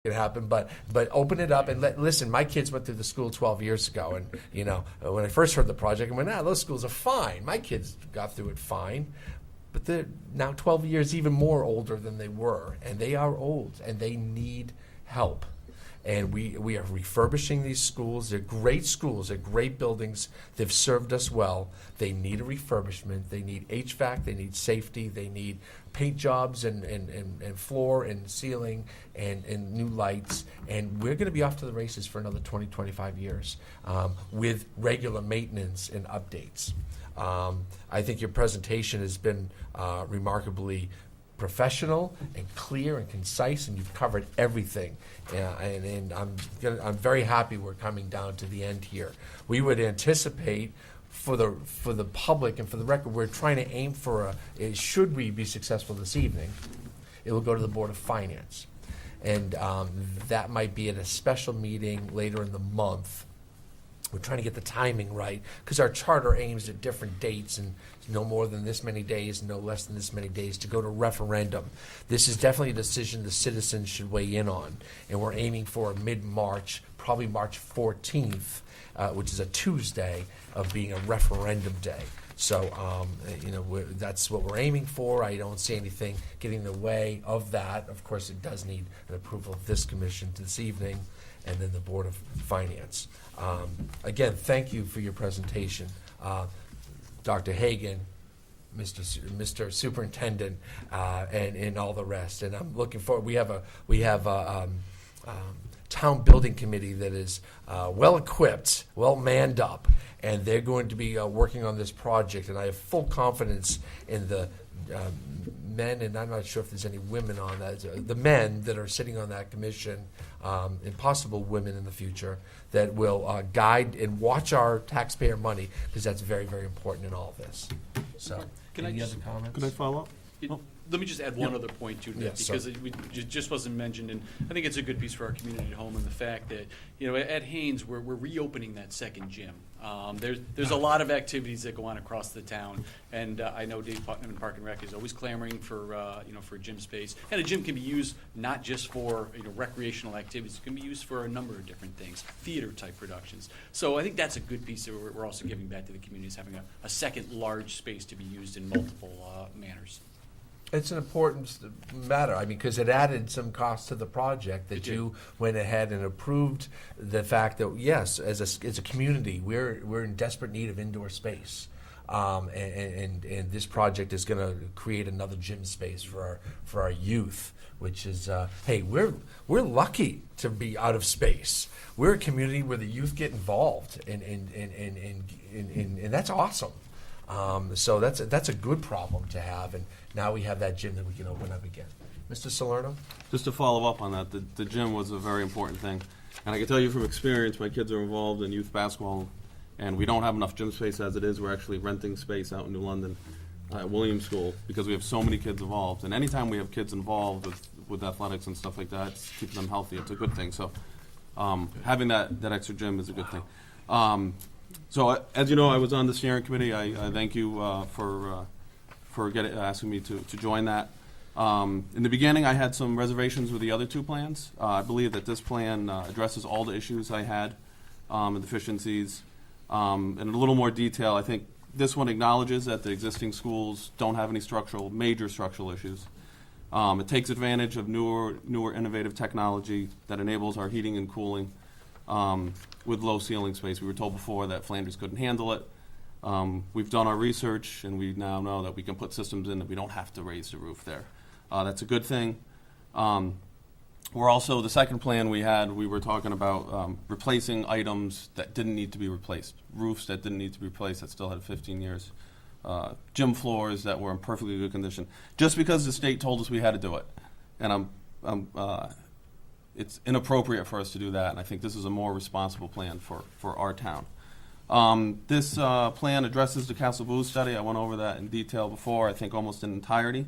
it happen, but open it up and listen. My kids went through the school 12 years ago, and when I first heard the project, I went, those schools are fine. My kids got through it fine, but they're now 12 years even more older than they were, and they are old, and they need help. And we are refurbishing these schools. They're great schools. They're great buildings. They've served us well. They need a refurbishment. They need HVAC. They need safety. They need paint jobs and floor and ceiling and new lights. And we're going to be off to the races for another 20, 25 years with regular maintenance and updates. I think your presentation has been remarkably professional and clear and concise, and you've covered everything. And I'm very happy we're coming down to the end here. We would anticipate for the public and for the record, we're trying to aim for should we be successful this evening, it will go to the Board of Finance. And that might be at a special meeting later in the month. We're trying to get the timing right because our charter aims at different dates and no more than this many days, no less than this many days to go to referendum. This is definitely a decision the citizens should weigh in on, and we're aiming for mid-March, probably March 14th, which is a Tuesday, of being a referendum day. So, that's what we're aiming for. I don't see anything getting in the way of that. Of course, it does need an approval of this commission this evening, and then the Board of Finance. Again, thank you for your presentation, Dr. Hagan, Mr. Superintendent, and all the rest. And I'm looking forward. We have a town building committee that is well equipped, well manned up, and they're going to be working on this project. And I have full confidence in the men, and I'm not sure if there's any women on that, the men that are sitting on that commission, and possible women in the future, that will guide and watch our taxpayer money, because that's very, very important in all of this. So, any other comments? Could I follow up? Let me just add one other point to that, because it just wasn't mentioned, and I think it's a good piece for our community at home, and the fact that, at Haynes, we're reopening that second gym. There's a lot of activities that go on across the town, and I know Dave Putnam in Park and Rec is always clamoring for for gym space, and a gym can be used not just for recreational activities. It can be used for a number of different things, theater type productions. So I think that's a good piece that we're also giving back to the community, is having a second large space to be used in multiple manners. It's an important matter, because it added some cost to the project that you went ahead and approved the fact that, yes, as a community, we're in desperate need of indoor space. And this project is going to create another gym space for our youth, which is, hey, we're lucky to be out of space. We're a community where the youth get involved, and that's awesome. So that's a good problem to have, and now we have that gym that we can open up again. Mr. Salerno? Just to follow up on that, the gym was a very important thing. And I can tell you from experience, my kids are involved in youth basketball, and we don't have enough gym space as it is. We're actually renting space out in New London at Williams School because we have so many kids involved. And anytime we have kids involved with athletics and stuff like that, it's keeping them healthy. It's a good thing. So having that extra gym is a good thing. So as you know, I was on the steering committee. I thank you for asking me to join that. In the beginning, I had some reservations with the other two plans. I believe that this plan addresses all the issues I had and deficiencies. In a little more detail, I think this one acknowledges that the existing schools don't have any major structural issues. It takes advantage of newer innovative technology that enables our heating and cooling with low ceiling space. We were told before that Flanders couldn't handle it. We've done our research, and we now know that we can put systems in that we don't have to raise the roof there. That's a good thing. We're also, the second plan we were talking about replacing items that didn't need to be replaced, roofs that didn't need to be replaced that still had 15 years, gym floors that were in perfectly good condition, just because the state told us we had to do it. And it's inappropriate for us to do that, and I think this is a more responsible plan for our town. This plan addresses the Castle Booze study. I went over that in detail before, I think almost in entirety.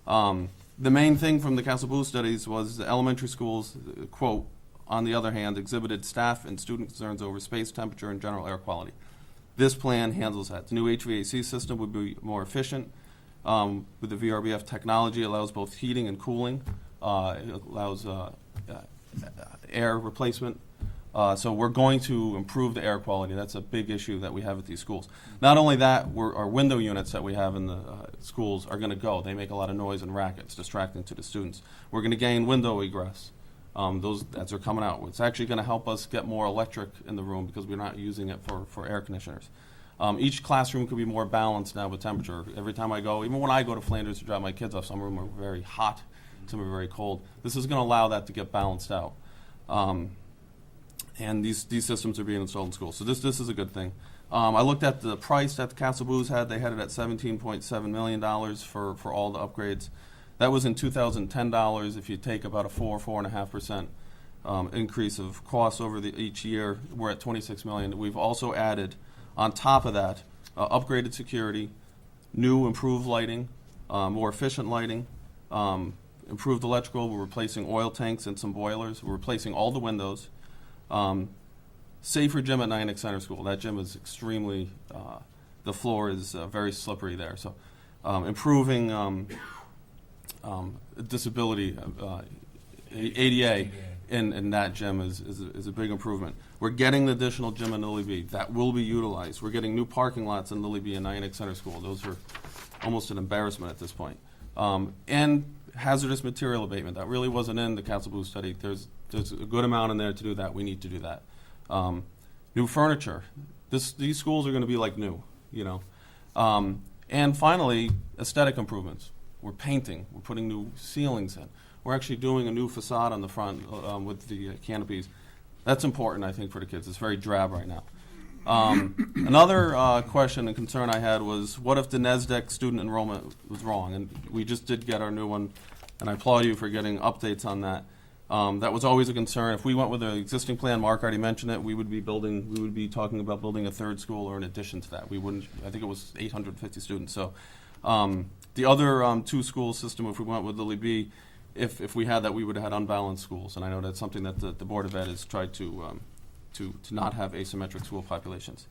The main thing from the Castle Booze studies was the elementary schools, quote, on the other hand, exhibited staff and student concerns over space, temperature, and general air quality. This plan handles that. The new HVAC system would be more efficient. With the VRBF technology, it allows both heating and cooling. It allows air replacement. So we're going to improve the air quality. That's a big issue that we have at these schools. Not only that, our window units that we have in the schools are going to go. They make a lot of noise and rackets, distracting to the students. We're going to gain window egress. Those as they're coming out. It's actually going to help us get more electric in the room because we're not using it for air conditioners. Each classroom could be more balanced now with temperature. Every time I go, even when I go to Flanders to drop my kids off, some rooms are very hot, some are very cold. This is going to allow that to get balanced out. And these systems are being installed in schools. So this is a good thing. I looked at the price that the Castle Blues had. They had it at $17.7 million for all the upgrades. That was in 2010 dollars. If you take about a 4.5% increase of costs over each year, we're at $26 million. We've also added, on top of that, upgraded security, new improved lighting, more efficient lighting, improved electrical. We're replacing oil tanks and some boilers. We're replacing all the windows. Safer gym at Nyack Center School. That gym is extremely, the floor is very slippery there. So improving disability, ADA in that gym is a big improvement. We're getting the additional gym in Lily B. That will be utilized. We're getting new parking lots in Lily B and Nyack Center School. Those are almost an embarrassment at this point. And hazardous material abatement. That really wasn't in the Castle Blues study. There's a good amount in there to do that. We need to do that. New furniture. These schools are going to be like new, you know. And finally, aesthetic improvements. We're painting. We're putting new ceilings in. We're actually doing a new facade on the front with the canopies. That's important, I think, for the kids. It's very drab right now. Another question and concern I had was, what if the NESDEC student enrollment was wrong? And we just did get our new one, and I applaud you for getting updates on that. That was always a concern. If we went with the existing plan, Mark already mentioned it, we would be talking about building a third school or in addition to that. We wouldn't, I think it was 850 students. So the other two school system, if we went with Lily B, if we had that, we would have had unbalanced schools. And I know that's something that the Board of Ed has tried to not have asymmetric school populations.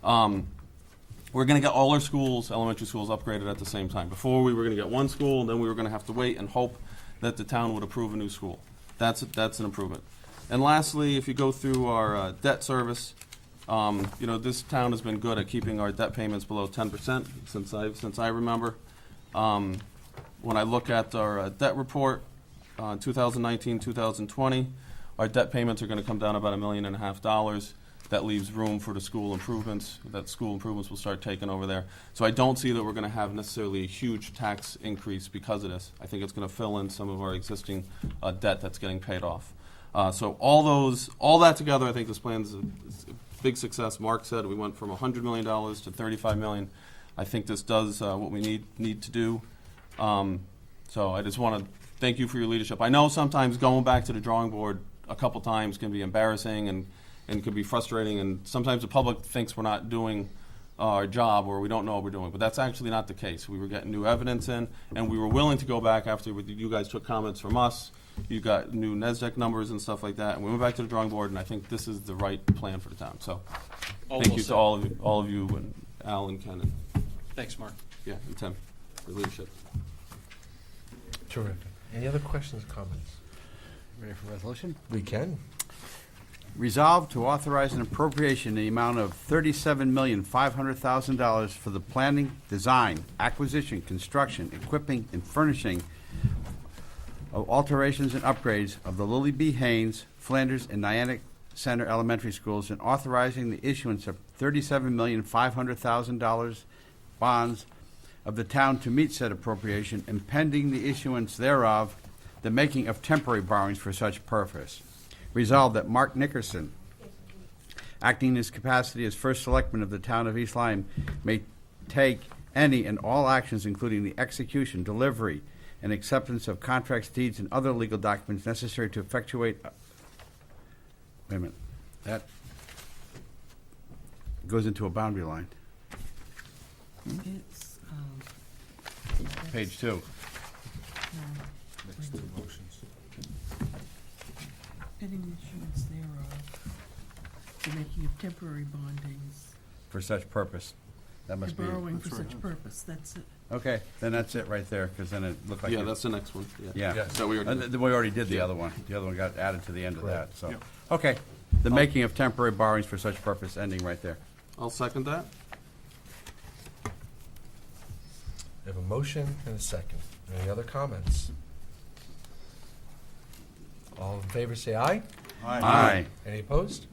We're going to get all our schools, elementary schools, upgraded at the same time. Before, we were going to get one school, and then we were going to have to wait and hope that the town would approve a new school. That's an improvement. And lastly, if you go through our debt service, this town has been good at keeping our debt payments below 10% since I remember. When I look at our debt report, 2019, 2020, our debt payments are going to come down about $1.5 million. That leaves room for the school improvements. That school improvements will start taking over there. So I don't see that we're going to have necessarily a huge tax increase because of this. I think it's going to fill in some of our existing debt that's getting paid off. So all that together, I think this plan is a big success. Mark said we went from $100 million to $35 million. I think this does what we need to do. So I just want to thank you for your leadership. I know sometimes going back to the drawing board a couple times can be embarrassing and could be frustrating, and sometimes the public thinks we're not doing our job or we don't know what we're doing, but that's actually not the case. We were getting new evidence in, and we were willing to go back after you guys took comments from us. You got new NESDEC numbers and stuff like that, and we went back to the drawing board, and I think this is the right plan for the town. So thank you to all of you, and Al and Ken. Thanks, Mark. Yeah, and Tim, for leadership. Terrific. Any other questions, comments? Ready for resolution? We can. Resolved to authorize an appropriation in the amount of $37,500,000 for the planning, design, acquisition, construction, equipping, and furnishing of alterations and upgrades of the Lily B. Haynes, Flanders, and Nyack Center Elementary Schools, and authorizing the issuance of $37,500,000 bonds of the town to meet said appropriation, and pending the issuance thereof, the making of temporary borrowings for such purpose. Resolved that Mark Nickerson, acting in his capacity as first selectman of the town of East Lyme, may take any and all actions, including the execution, delivery, and acceptance of contracts, deeds, and other legal documents necessary to effectuate. Wait a minute. That goes into a boundary line. It's, Page 2. Next two motions. Pending issuance thereof, the making of temporary bondings, For such purpose. That and must be. borrowing for such purpose, that's it. Okay, then that's it right there, because then it looked like. Yeah, that's the next one. Yeah. Yeah. So we already did. We already did the other one. The other one got added to the end of that, Correct. so. Yeah. Okay, the making of temporary borrowings for such purpose, ending right there. I'll second that. We have a motion and a second. Any other comments? All in favor, say aye. Aye. Any opposed?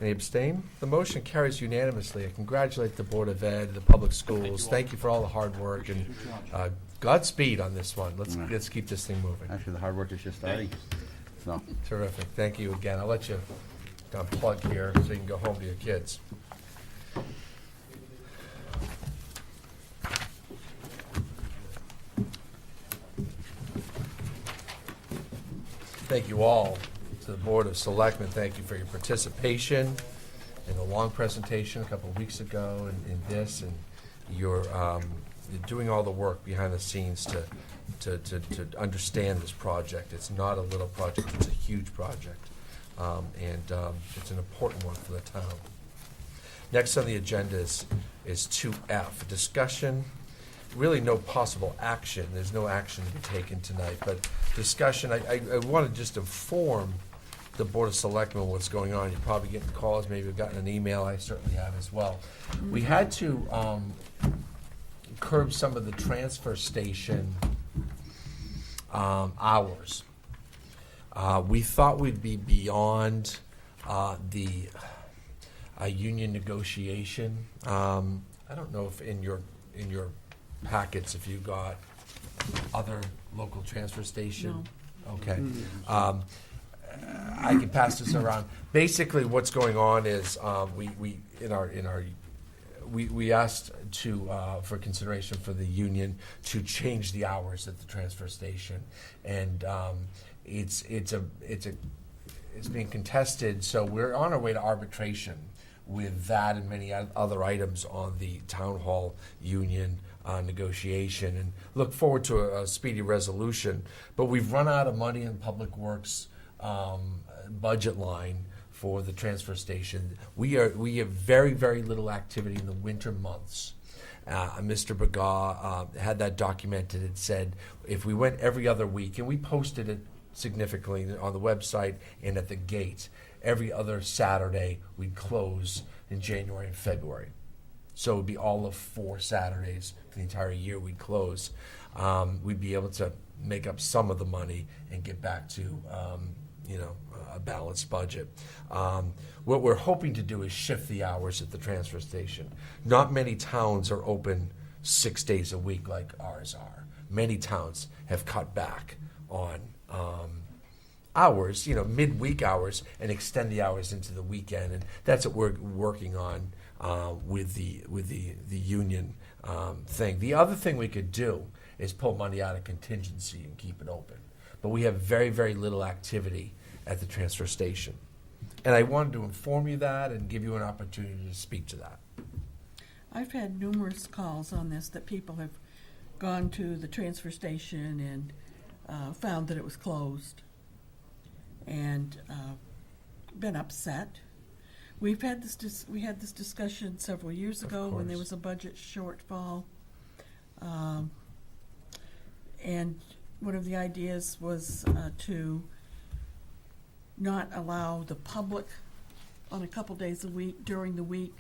Any abstain? The motion carries unanimously. I congratulate the Board of Ed, the public schools. Thank you for all the hard work, and Godspeed on this one. Let's keep this thing moving. Actually, the hard work is just starting, so. Terrific. Thank you again. I'll let you unplug here so you can go home to your kids. Thank you all. To the Board of Selectmen, thank you for your participation in the long presentation a couple of weeks ago in this, and you're doing all the work behind the scenes to understand this project. It's not a little project, it's a huge project, and it's an important one for the town. Next on the agenda is 2F, discussion. Really no possible action. There's no action to be taken tonight, but discussion. I want to just inform the Board of Selectmen what's going on. You're probably getting calls, maybe you've gotten an email. I certainly have as well. We had to curb some of the transfer station hours. We thought we'd be beyond the union negotiation. I don't know if in your packets, if you got other local transfer station. No. Okay. I can pass this around. Basically, what's going on is we asked for consideration for the union to change the hours at the transfer station, and it's being contested. So we're on our way to arbitration with that and many other items on the town hall union negotiation, and look forward to a speedy resolution. But we've run out of money in Public Works budget line for the transfer station. We have very, very little activity in the winter months. Mr. Baga had that documented. It said if we went every other week, and we posted it significantly on the website and at the gate, every other Saturday we'd close in January and February. So it would be all of 4 Saturdays for the entire year we'd close. We'd be able to make up some of the money and get back to a balanced budget. What we're hoping to do is shift the hours at the transfer station. Not many towns are open 6 days a week like ours are. Many towns have cut back on hours, midweek hours, and extend the hours into the weekend, and that's what we're working on with the union thing. The other thing we could do is pull money out of contingency and keep it open, but we have very, very little activity at the transfer station, and I wanted to inform you that and give you an opportunity to speak to that. I've had numerous calls on this that people have gone to the transfer station and found that it was closed and been upset. We had this discussion several years ago when there was a budget shortfall, and one of the ideas was to not allow the public on a couple days a week during the week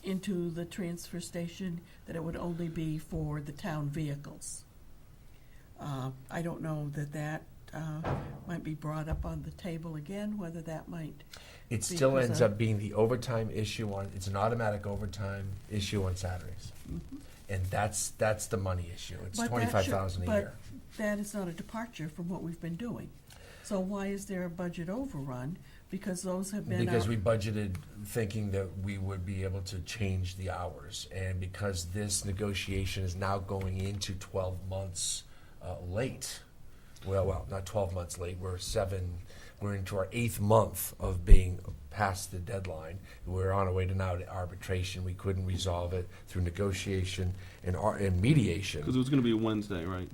into the transfer station, that it would only be for the town vehicles. I don't know that might be brought up on the table again, whether that might. It still ends up being the overtime issue it's an automatic overtime issue on Saturdays. Mm-hmm. And that's the money issue. It's But $25,000 a year. But that is not a departure from what we've been doing. So why is there a budget overrun? Because those have been. Because we budgeted thinking that we would be able to change the hours. And because this negotiation is now going into 12 months late. Well, not 12 months late. We're into our 8th month of being past the deadline. We're on our way now to arbitration. We couldn't resolve it through negotiation and mediation. Because it was going to be Wednesday, right?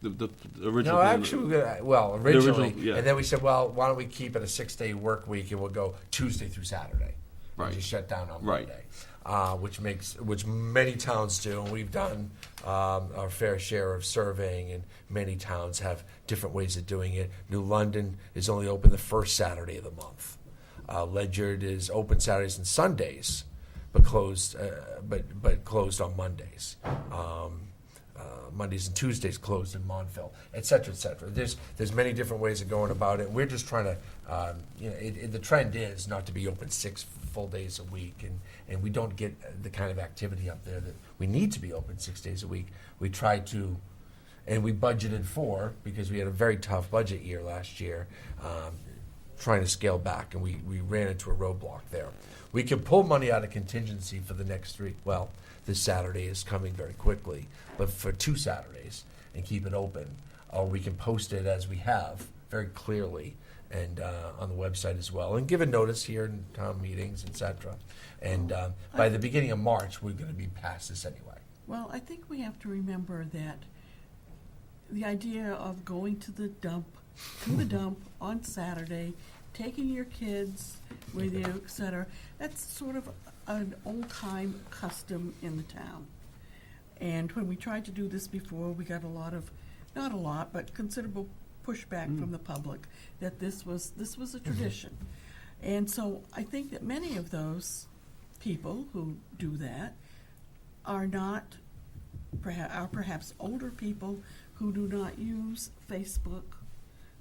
The original. No, actually, originally, yeah. And then we said, well, why don't we keep it a 6-day work week and we'll go Tuesday through Saturday. Right. And just shut down on Right. Monday. which many towns do, and we've done our fair share of surveying, and many towns have different ways of doing it. New London is only open the first Saturday of the month. Ledyard is open Saturdays and Sundays, but closed on Mondays. Mondays and Tuesdays closed in Montville, et cetera, et cetera. There's many different ways of going about it. We're just trying to, the trend is not to be open 6 full days a week, and we don't get the kind of activity up there that we need to be open 6 days a week. We try to, and we budgeted for, because we had a very tough budget year last year, trying to scale back, and we ran into a roadblock there. We can pull money out of contingency for the next 3, well, this Saturday is coming very quickly, but for 2 Saturdays, and keep it open. Or we can post it as we have, very clearly, and on the website as well, and give a notice here in town meetings, et cetera. And by the beginning of March, we're going to be past this anyway. Well, I think we have to remember that the idea of going to the dump on Saturday, taking your kids with you, et cetera, that's sort of an old-time custom in the town. And when we tried to do this before, we got not a lot, but considerable pushback from the public that this was a tradition. And so I think that many of those people who do that are perhaps older people who do not use Facebook,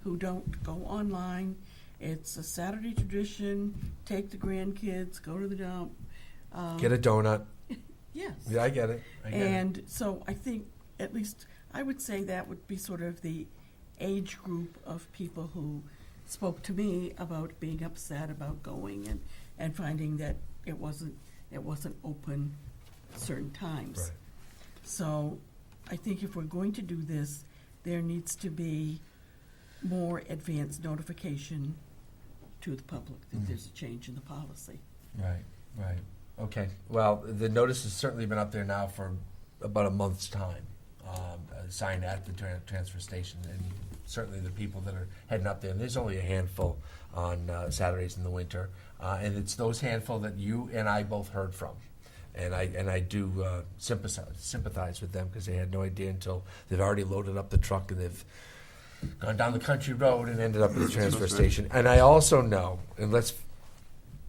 who don't go online. It's a Saturday tradition. Take the grandkids, go to the dump. Get a donut. Yes. Yeah, I get it. And so I think, at least I would say that would be sort of the age group of people who spoke to me about being upset about going and finding that it wasn't open certain times. Right. So I think if we're going to do this, there needs to be more advanced notification to the public that there's a change in the policy. Right. Okay. Well, the notice has certainly been up there now for about a month's time, signed at the transfer station, and certainly the people that are heading up there. And there's only a handful on Saturdays in the winter, and it's those handful that you and I both heard from. And I do sympathize with them, because they had no idea until they've already loaded up the truck and they've gone down the country road and ended up at the transfer station. And I also know, and let's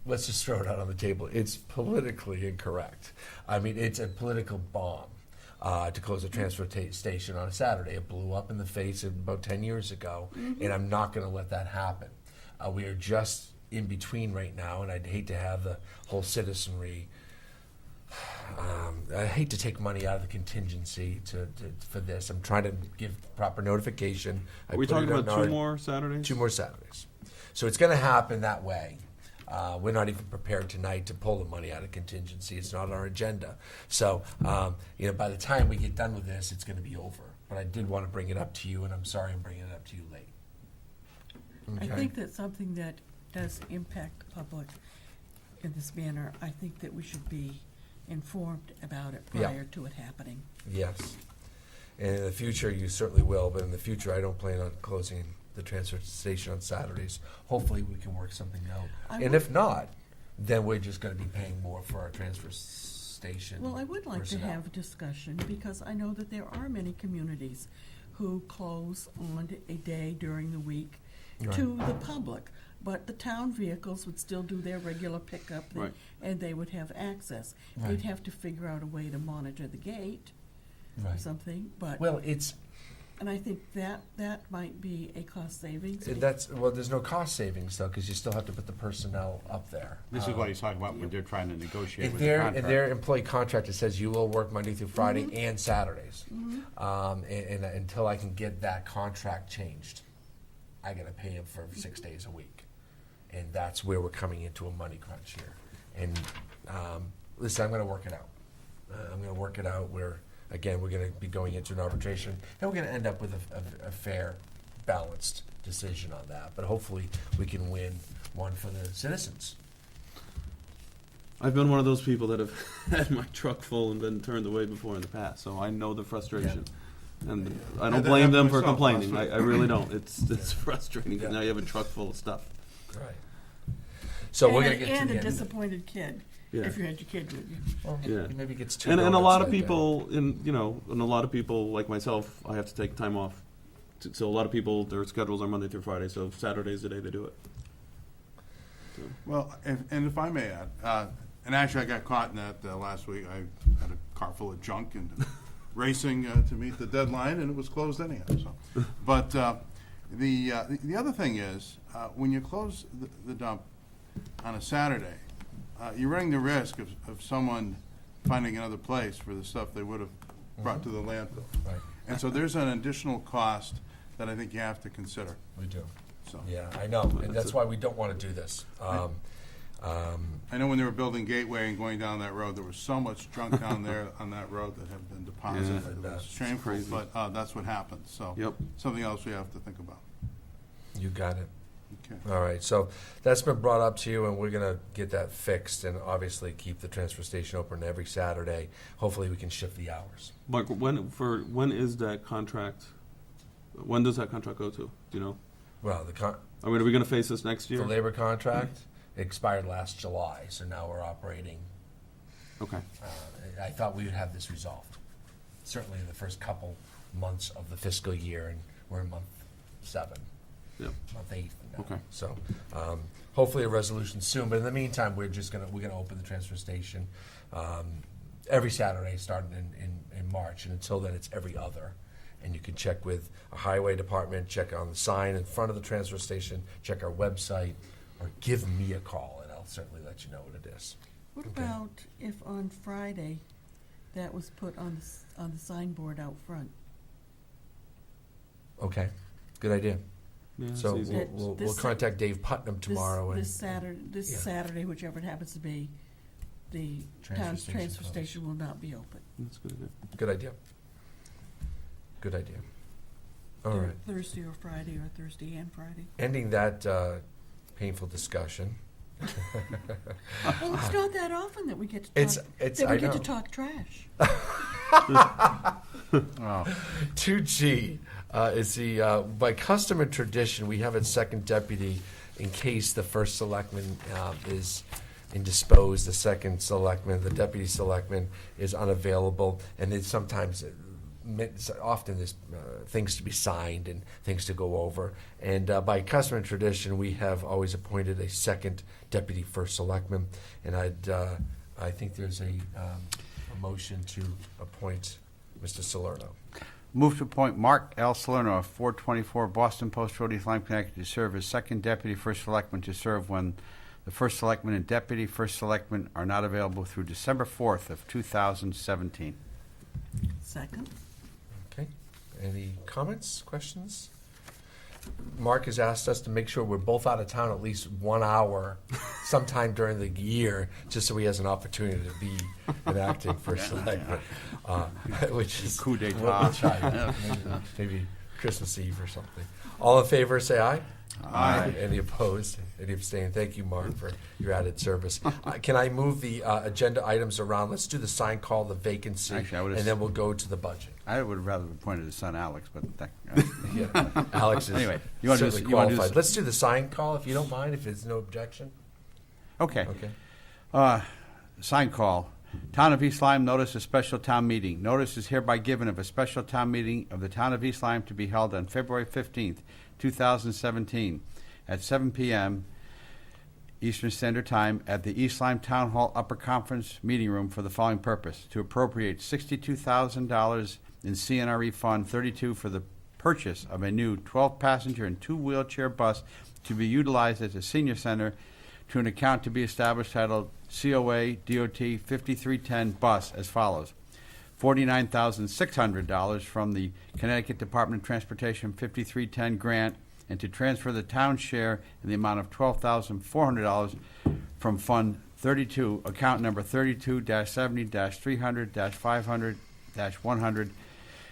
just throw it out on the table, it's politically incorrect. I mean, it's a political bomb to close a transfer station on a Saturday. It blew up in the face about 10 years ago, and I'm not going to let that happen. We are just in between right now, and I'd hate to have the whole citizenry. I hate to take money out of the contingency for this. I'm trying to give proper notification. Are we talking about 2 more Saturdays? 2 more Saturdays. So it's going to happen that way. We're not even prepared tonight to pull the money out of contingency. It's not on our agenda. So, by the time we get done with this, it's going to be over. But I did want to bring it up to you, and I'm sorry I'm bringing it up to you late. Okay. I think that something that does impact the public in this manner, I think that we should be informed about it prior to it happening. Yes. And in the future, you certainly will. But in the future, I don't plan on closing the transfer station on Saturdays. Hopefully we can work something out. And if not, then we're just going to be paying more for our transfer station. Well, I would like personnel. to have a discussion, because I know that there are many communities who close on a day during the week to the public, but the town vehicles would still do their regular pickup, and they would have access. They'd have to figure out a way to monitor the gate or something, but... Well, it's... And I think that might be a cost savings. There's no cost savings, though, because you still have to put the personnel up there. This is what he's talking about when they're trying to negotiate If with the contract. their employee contract, it says you will work Monday through Friday and Saturdays. And until I can get that contract changed, I got to pay him for 6 days a week. And that's where we're coming into a money crunch here. And listen, I'm going to work it out. I'm going to work it out where, again, we're going to be going into an arbitration, and we're going to end up with a fair, balanced decision on that. But hopefully we can win one for the citizens. I've been one of those people that have had my truck full and been turned away before in the past, so I know the frustration. And I don't blame them for complaining. I really don't. It's frustrating. Now you have a truck full of stuff. Right. So we're going to get to and the a end. disappointed kid Yeah. if you had your kid with you. Well, Yeah. maybe it gets two. And a donuts lot of that day. people, and a lot of people like myself, I have to take time off. So a lot of people, their schedules are Monday through Friday, so Saturday's the day they do it. Well, and if I may add, and actually I got caught in that last week. I had a car full of junk and racing to meet the deadline, and it was closed anyhow. So, but the other thing is, when you close the dump on a Saturday, you're running the risk of someone finding another place for the stuff they would have brought to the landfill. Right. And so there's an additional cost that I think you have to consider. We do. So Yeah, I know, and that's why we don't want to do this. I know when they were building Gateway and going down that road, there was so much junk down there on that road that had been deposited. Yeah. It was shameful, crazy. but that's what happened. So Yep. something else we have to think about. You got it. Okay. All right, so that's been brought up to you, and we're gonna get that fixed, and obviously keep the transfer station open every Saturday. Hopefully, we can shift the hours. Mark, when is that contract? When does that contract go to? Do you know? Well, I mean, are we going to face this next year? the labor contract expired last July, so now we're operating. Okay. I thought we would have this resolved, certainly in the first couple months of the fiscal year, and we're in month 7. Yep. Month 8 now. Okay. So hopefully a resolution soon. But in the meantime, we're gonna open the transfer station every Saturday starting in March, and until then, it's every other. And you can check with a highway department, check on the sign in front of the transfer station, check our website, or give me a call, and I'll certainly let you know what it is. What Okay. about if on Friday that was put on the signboard out front? Okay, good idea. Yeah, So it's easy. we'll This- contact Dave Putnam tomorrow. This Saturday, Yeah. Saturday, whichever it happens to be, the Transfer town's station transfer closed. station will not be open. That's a good idea. Good idea. Good idea. All right. Thursday or Friday, or Thursday and Friday. Ending that painful discussion. Well, it's not that often that we get to It's- talk, it's- that we I get to know. talk trash. Oh, 2G is the, by custom and tradition, we have a second deputy in case the first selectman is indisposed, the second selectman, the deputy selectman is unavailable, and then sometimes, often there's things to be signed and things to go over. And by custom and tradition, we have always appointed a second deputy first selectman, and I think there's a motion to appoint Mr. Salerno. move to appoint Mark L. Salerno of 424 Boston Post Road, East Lyme, Connecticut, to serve as second deputy first selectman, to serve when the first selectman and deputy first selectman are not available through December 4th of 2017. Second? Okay. Any comments, questions? Mark has asked us to make sure we're both out of town at least 1 hour sometime during the year, just so he has an opportunity to be an acting first selectman, which is Coup d'etat. we'll try. Maybe Christmas Eve or something. All in favor, say aye. Aye. Any opposed? Any abstained? Thank you, Mark, for your added service. Can I move the agenda items around? Let's do the sign call, the vacancy, Actually, I would've and then we'll go to the budget. I would have rather appointed his son Alex, but that, Yeah, Alex is Anyway, you wanna do certainly this- you wanna do qualified. this- Let's do the sign call, if you don't mind, if there's no objection. okay. Okay. Sign call. Town of East Lyme notice of special town meeting. Notice is hereby given of a special town meeting of the Town of East Lyme to be held on February 15th, 2017, at 7 p.m. Eastern Standard Time at the East Lyme Town Hall Upper Conference Meeting Room for the following purpose: to appropriate $62,000 in CNRE Fund 32 for the purchase of a new 12-passenger and 2-wheelchair bus to be utilized as a senior center, to an account to be established titled COA DOT 5310 Bus as follows: $49,600 from the Connecticut Department of Transportation 5310 grant, and to transfer the town share in the amount of $12,400 from Fund 32, account number 32-70-300-500-100,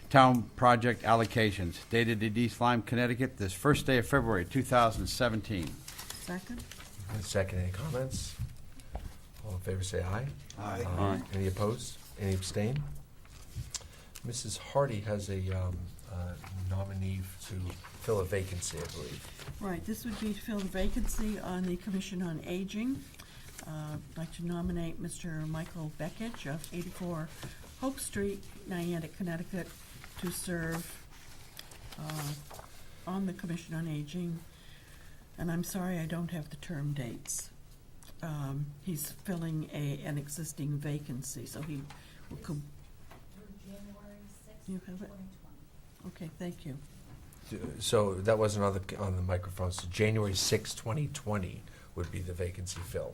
town project allocations, dated in East Lyme, Connecticut, this first day of February 2017. Second? Second, any comments? All in favor, say aye. Aye. Any opposed? Any abstain? Mrs. Hardy has a nominee to fill a vacancy, I believe. Right, this would be to fill the vacancy on the Commission on Aging. I'd like to nominate Mr. Michael Beckich of 84 Hope Street, Niantic, Connecticut, to serve on the Commission on Aging. And I'm sorry I don't have the term dates. He's filling an existing vacancy, so he will come. Through January 6th, You have it? 2020. Okay, thank you. So that wasn't on the microphone. So January 6, 2020 would be the vacancy fill.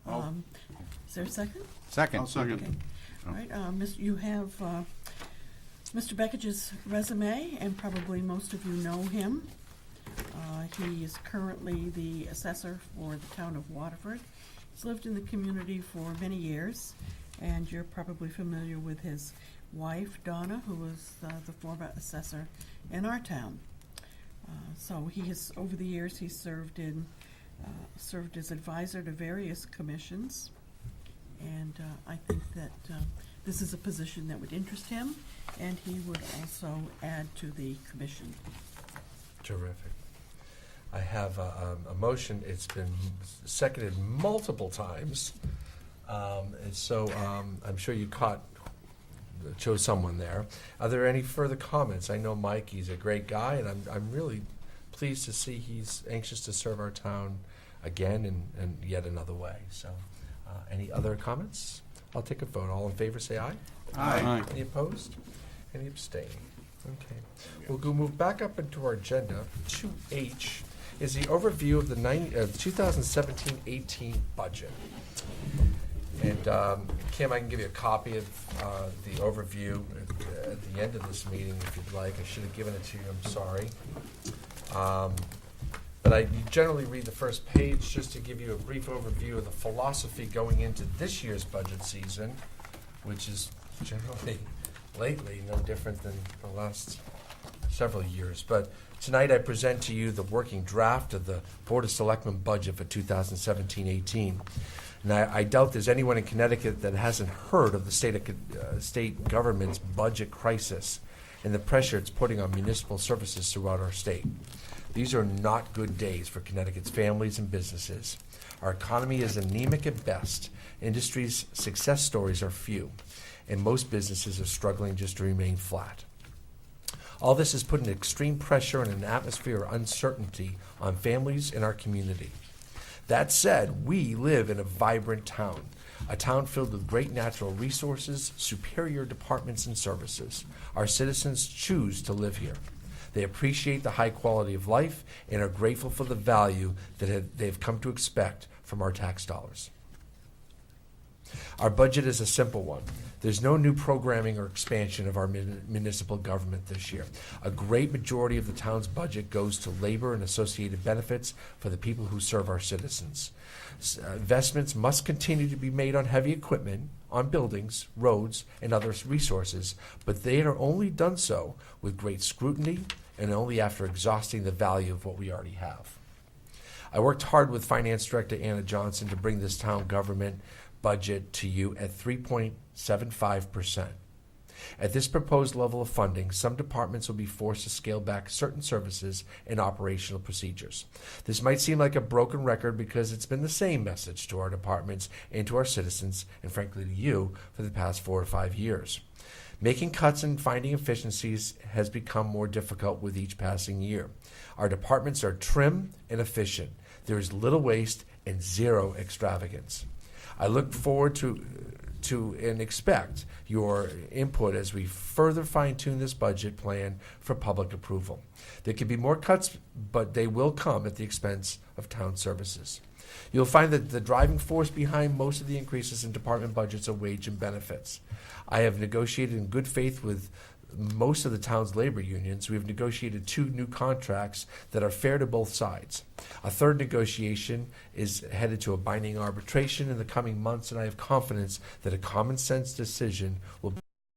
Oh. Is there a second? Second. I'll second. Okay. All right, you have Mr. Beckich's resume, and probably most of you know him. He is currently the assessor for the town of Waterford. He's lived in the community for many years, and you're probably familiar with his wife, Donna, who was the former assessor in our town. So he has, over the years, he's served as advisor to various commissions, and I think that this is a position that would interest him, and he would also add to the commission. Terrific. I have a motion. It's been seconded multiple times. And so I'm sure you chose someone there. Are there any further comments? I know Mike, he's a great guy, and I'm really pleased to see he's anxious to serve our town again and yet another way. So any other comments? I'll take a vote. All in favor, say aye. Aye. Any opposed? Any abstain? Okay. We'll move back up into our agenda. 2H is the overview of the 2017-18 budget. And Kim, I can give you a copy of the overview at the end of this meeting if you'd like. I should have given it to you. I'm sorry. But I generally read the first page just to give you a brief overview of the philosophy going into this year's budget season, which is generally lately no different than the last several years. But tonight I present to you the working draft of the Board of Selectmen budget for 2017-18. And I doubt there's anyone in Connecticut that hasn't heard of the state government's budget crisis and the pressure it's putting on municipal services throughout our state. These are not good days for Connecticut's families and businesses. Our economy is anemic at best. Industry's success stories are few, and most businesses are struggling just to remain flat. All this is putting extreme pressure and an atmosphere of uncertainty on families in our community. That said, we live in a vibrant town, a town filled with great natural resources, superior departments and services. Our citizens choose to live here. They appreciate the high quality of life and are grateful for the value that they've come to expect from our tax dollars. Our budget is a simple one. There's no new programming or expansion of our municipal government this year. A great majority of the town's budget goes to labor and associated benefits for the people who serve our citizens. Investments must continue to be made on heavy equipment, on buildings, roads, and other resources, but they are only done so with great scrutiny and only after exhausting the value of what we already have. I worked hard with Finance Director Anna Johnson to bring this town government budget to you at 3.75%. At this proposed level of funding, some departments will be forced to scale back certain services and operational procedures. This might seem like a broken record because it's been the same message to our departments and to our citizens, and frankly to you, for the past 4 or 5 years. Making cuts and finding efficiencies has become more difficult with each passing year. Our departments are trim and efficient. There is little waste and zero extravagance. I look forward to and expect your input as we further fine-tune this budget plan for public approval. There can be more cuts, but they will come at the expense of town services. You'll find that the driving force behind most of the increases in department budgets are wage and benefits. I have negotiated in good faith with most of the town's labor unions. We've negotiated 2 new contracts that are fair to both sides. A third negotiation is headed to a binding arbitration in the coming months, and I have confidence that a common sense decision will be